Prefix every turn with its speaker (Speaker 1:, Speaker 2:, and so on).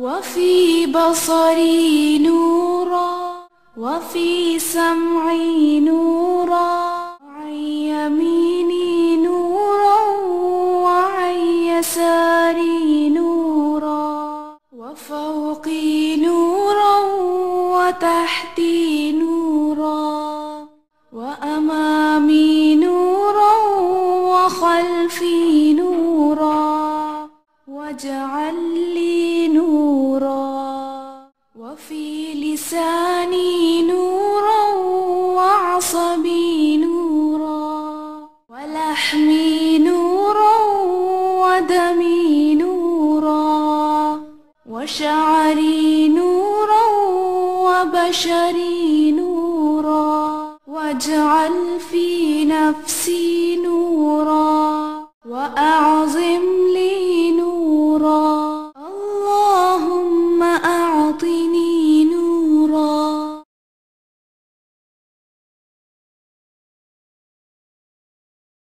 Speaker 1: وفي بصري نورا، وفي سمعي نورا، وعن يميني نورا، وعن يساري نورا، وفوقي نورا، وتحتي نورا، وأمامي نورا، وخلفي نورا، واجعل لي نورا. وفي لساني نورا، وعصبي نورا، ولحمي نورا، ودمي نورا، وشعري نورا، وبشري